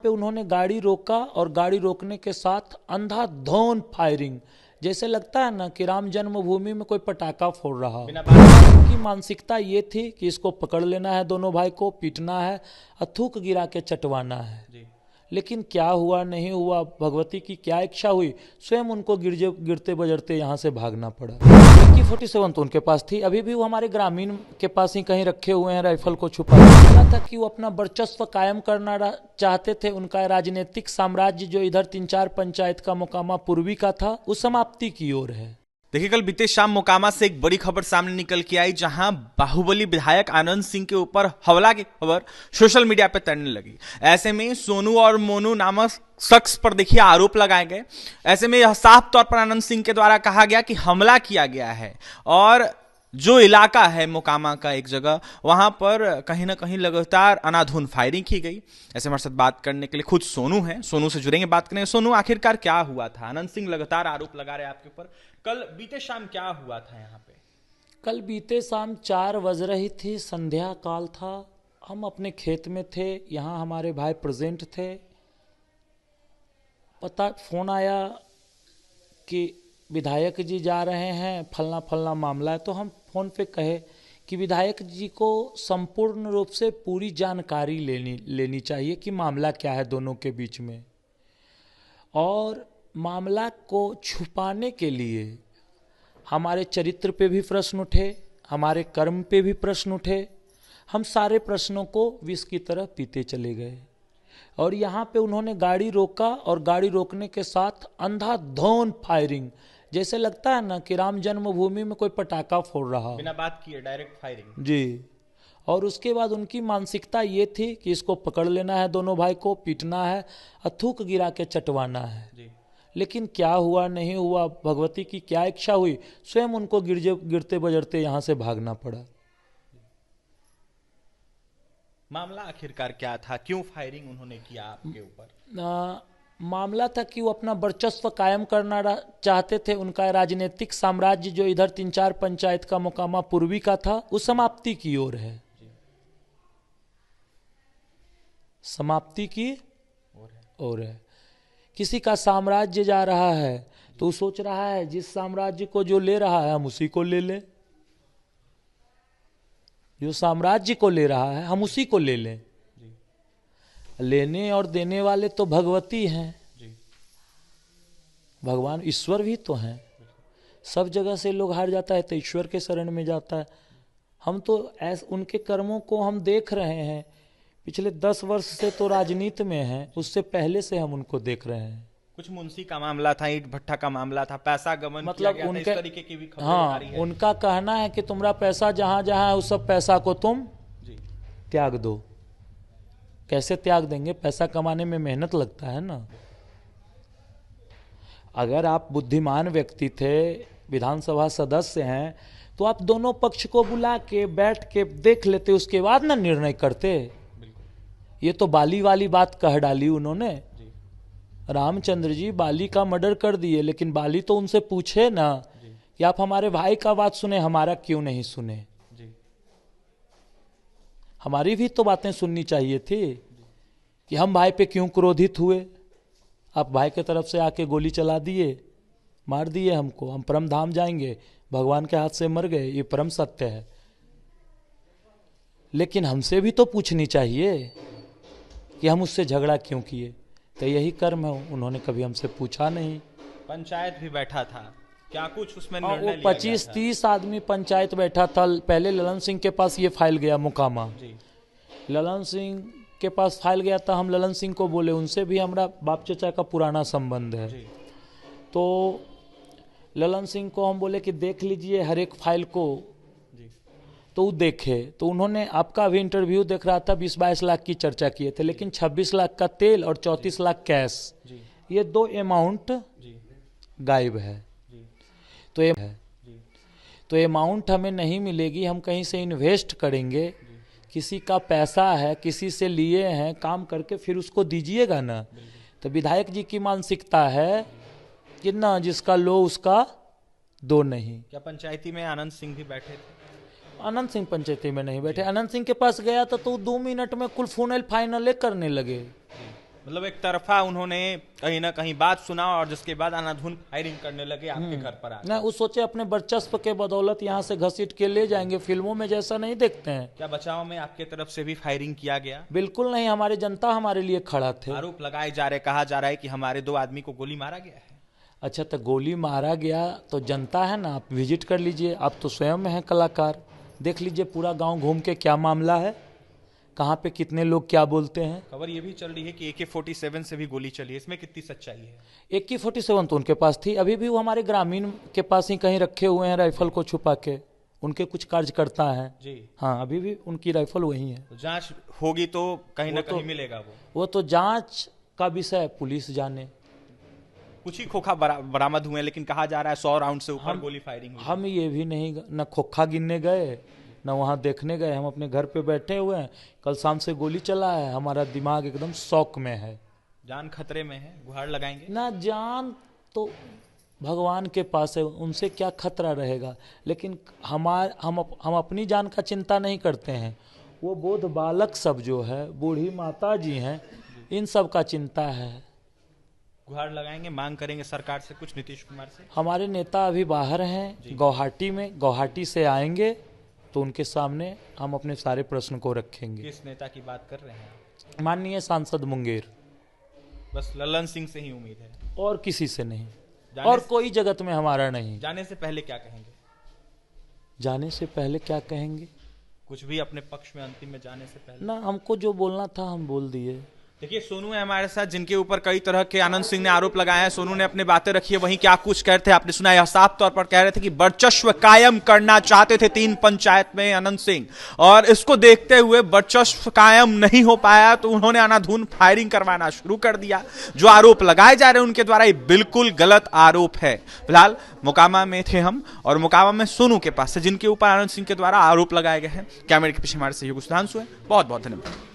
पे उन्होंने गाड़ी रोका और गाड़ी रोकने के साथ अंधाधुंध फायरिंग, जैसे लगता है ना कि राम जन्मभूमि में कोई पटाखा फोड़ रहा। उनकी मानसिकता ये थी कि इसको पकड़ लेना है, दोनों भाई को पीटना है, थूक गिरा के चटवाना है जी। लेकिन क्या हुआ नहीं हुआ, भगवती की क्या इच्छा हुई, स्वयं उनको गिरते बजरते यहाँ से भागना पड़ा। AK-47 तो उनके पास थी, अभी भी वो हमारे ग्रामीण के पास ही कहीं रखे हुए हैं, राइफल को छुपा था कि वो अपना वर्चस्व कायम करना चाहते थे। उनका राजनीतिक साम्राज्य जो इधर 3-4 पंचायत का मोकामा पूर्वी का था, वो समाप्ति की ओर है। देखिए, कल बीते शाम मोकामा से एक बड़ी खबर सामने निकल के आई, जहां बाहुबली विधायक आनंद सिंह के ऊपर हमला की खबर सोशल मीडिया पे तैरने लगी। ऐसे में सोनू और मोनू नामक शख्स पर देखिए आरोप लगाए गए। ऐसे में यह साफ तौर पर आनंद सिंह के द्वारा कहा गया कि हमला किया गया है, और जो इलाका है मोकामा का एक जगह, वहां पर कहीं ना कहीं लगातार अनाधुन फायरिंग की गई। ऐसे हमारे साथ बात करने के लिए खुद सोनू है, सोनू से जुड़ेंगे, बात करेंगे। सोनू, आखिरकार क्या हुआ था? आनंद सिंह लगातार आरोप लगा रहे हैं आपके ऊपर। कल बीते शाम क्या हुआ था यहाँ पे? कल बीते शाम 4 बज रही थी, संध्या काल था। हम अपने खेत में थे, यहाँ हमारे भाई प्रेजेंट थे। फोन आया कि विधायक जी जा रहे हैं, फलना फलना मामला है। तो हम फोन पे कहे कि विधायक जी को संपूर्ण रूप से पूरी जानकारी लेनी चाहिए कि मामला क्या है दोनों के बीच में, और मामला को छुपाने के लिए हमारे चरित्र पे भी प्रश्न उठे, हमारे कर्म पे भी प्रश्न उठे। हम सारे प्रश्नों को विष की तरह पीते चले गए, और यहाँ पे उन्होंने गाड़ी रोका और गाड़ी रोकने के साथ अंधाधुंध फायरिंग, जैसे लगता है ना कि राम जन्मभूमि में कोई पटाखा फोड़ रहा, बिना बात किए डायरेक्ट फायरिंग जी। और उसके बाद उनकी मानसिकता ये थी कि इसको पकड़ लेना है, दोनों भाई को पीटना है, थूक गिरा के चटवाना है जी। लेकिन क्या हुआ नहीं हुआ, भगवती की क्या इच्छा हुई, स्वयं उनको गिरते बजरते यहाँ से भागना पड़ा। मामला आखिरकार क्या था? क्यों फायरिंग उन्होंने किया आपके ऊपर? मामला था कि वो अपना वर्चस्व कायम करना चाहते थे। उनका राजनीतिक साम्राज्य जो इधर 3-4 पंचायत का मोकामा पूर्वी का था, वो समाप्ति की ओर है, समाप्ति की ओर है। किसी का साम्राज्य जा रहा है तो वो सोच रहा है जिस साम्राज्य को जो ले रहा है हम उसी को ले लें, जो साम्राज्य को ले रहा है हम उसी को ले लें। लेने और देने वाले तो भगवती हैं, भगवान ईश्वर भी तो हैं। सब जगह से लोग हार जाता है तो ईश्वर के शरण में जाता है। हम तो उनके कर्मों को हम देख रहे हैं, पिछले 10 वर्ष से तो राजनीति में हैं, उससे पहले से हम उनको देख रहे हैं। कुछ मुंशी का मामला था, ईंट भट्टा का मामला था, पैसा गबन मतलब किया गया था, इस तरीके की भी खबरें आ रही है। उनका कहना है कि तुम्हारा पैसा जहां जहां है उस सब पैसा को तुम त्याग दो। कैसे त्याग देंगे? पैसा कमाने में मेहनत लगता है ना। अगर आप बुद्धिमान व्यक्ति थे, विधानसभा सदस्य हैं, तो आप दोनों पक्ष को बुला के बैठ के देख लेते, उसके बाद ना निर्णय करते। ये तो बाली वाली बात कह डाली उन्होंने। रामचंद्र जी बाली का मर्डर कर दिए, लेकिन बाली तो उनसे पूछे ना कि आप हमारे भाई का बात सुने, हमारा क्यों नहीं सुने। हमारी भी तो बातें सुननी चाहिए थी कि हम भाई पे क्यों क्रोधित हुए। आप भाई के तरफ से आके गोली चला दिए, मार दिए हमको, हम परम धाम जाएंगे, भगवान के हाथ से मर गए, ये परम सत्य है। लेकिन हमसे भी तो पूछनी चाहिए कि हम उससे झगड़ा क्यों किए। तो यही कर्म है, उन्होंने कभी हमसे पूछा नहीं। पंचायत भी बैठा था, क्या कुछ उसमें निर्णय लिया गया था? 25-30 आदमी पंचायत बैठा था। पहले ललन सिंह के पास ये फाइल गया मोकामा, ललन सिंह के पास फाइल गया था। हम ललन सिंह को बोले, उनसे भी हमारा बाप चाचा का पुराना संबंध है, तो ललन सिंह को हम बोले कि देख लीजिए हर एक फाइल को, तो वो देखे। तो उन्होंने आपका भी इंटरव्यू देख रहा था, 20-22 लाख की चर्चा किए थे, लेकिन 26 लाख का तेल और 34 लाख कैश, ये 2 अमाउंट गायब है। तो अमाउंट हमें नहीं मिलेगी, हम कहीं से इन्वेस्ट करेंगे, किसी का पैसा है, किसी से लिए हैं, काम करके फिर उसको दीजिएगा ना। तो विधायक जी की मानसिकता है कि ना जिसका लो उसका दो नहीं। क्या पंचायती में आनंद सिंह भी बैठे थे? आनंद सिंह पंचायती में नहीं बैठे। आनंद सिंह के पास गया था तो 2 मिनट में कुल फाइनल करने लगे। मतलब एक तरफा उन्होंने कहीं ना कहीं बात सुना और जिसके बाद अंधाधुंध फायरिंग करने लगे आपके घर पर आ ना वो सोचे अपने वर्चस्व के बदौलत यहाँ से घसीट के ले जाएंगे, फिल्मों में जैसा नहीं देखते हैं। क्या बचाव में आपके तरफ से भी फायरिंग किया गया? बिल्कुल नहीं, हमारी जनता हमारे लिए खड़ा थे। आरोप लगाए जा रहे, कहा जा रहा है कि हमारे 2 आदमी को गोली मारा गया है। अच्छा, तो गोली मारा गया तो जनता है ना, आप विजिट कर लीजिए, आप तो स्वयं हैं कलाकार, देख लीजिए पूरा गांव घूम के क्या मामला है, कहाँ पे कितने लोग क्या बोलते हैं। खबर ये भी चल रही है कि AK-47 से भी गोली चली है, इसमें कितनी सच्चाई है? AK-47 तो उनके पास थी, अभी भी वो हमारे ग्रामीण के पास ही कहीं रखे हुए हैं राइफल को छुपा के, उनके कुछ कार्यकर्ता हैं जी। हाँ, अभी भी उनकी राइफल वही है। तो जांच होगी तो कहीं ना कहीं मिलेगा वो तो जांच का विषय पुलिस जाने। कुछ ही खोखा बरामद हुए हैं, लेकिन कहा जा रहा है 100 राउंड से ऊपर गोली फायरिंग हुई। हम ये भी नहीं, न खोखा गिनने गए न वहाँ देखने गए, हम अपने घर पे बैठे हुए हैं, कल शाम से गोली चला है, हमारा दिमाग एकदम शौक में है। जान खतरे में है, गुहार लगाएंगे? ना, जान तो भगवान के पास है, उनसे क्या खतरा रहेगा, लेकिन हम अपनी जान का चिंता नहीं करते हैं, वो बोध बालक सब जो है, बूढ़ी माता जी हैं, इन सब का चिंता है। गुहार लगाएंगे, मांग करेंगे सरकार से कुछ, नीतीश कुमार से? हमारे नेता अभी बाहर हैं गुवाहाटी में, गुवाहाटी से आएंगे तो उनके सामने हम अपने सारे प्रश्न को रखेंगे। किस नेता की बात कर रहे हैं? माननीय सांसद मुंगेर। बस ललन सिंह से ही उम्मीद है और किसी से नहीं, और कोई जगत में हमारा नहीं। जाने से पहले क्या कहेंगे? जाने से पहले क्या कहेंगे? कुछ भी अपने पक्ष में अंतिम में जाने से पहले? ना, हमको जो बोलना था हम बोल दिए। देखिए, सोनू है हमारे साथ, जिनके ऊपर कई तरह के आनंद सिंह ने आरोप लगाए हैं। सोनू ने अपनी बातें रखी है, वहीं क्या कुछ कहते थे आपने सुना। यह साफ तौर पर कह रहे थे कि वर्चस्व कायम करना चाहते थे 3 पंचायत में आनंद सिंह, और इसको देखते हुए वर्चस्व कायम नहीं हो पाया तो उन्होंने अंधाधुंध फायरिंग करवाना शुरू कर दिया। जो आरोप लगाए जा रहे हैं उनके द्वारा ये बिल्कुल गलत आरोप है। फिलहाल मोकामा में थे हम, और मोकामा में सोनू के पास से जिनके ऊपर आनंद सिंह के द्वारा आरोप लगाए गए हैं। कैमरे के पीछे हमारे सहयोगी सुधांशु है। बहुत बहुत धन्यवाद।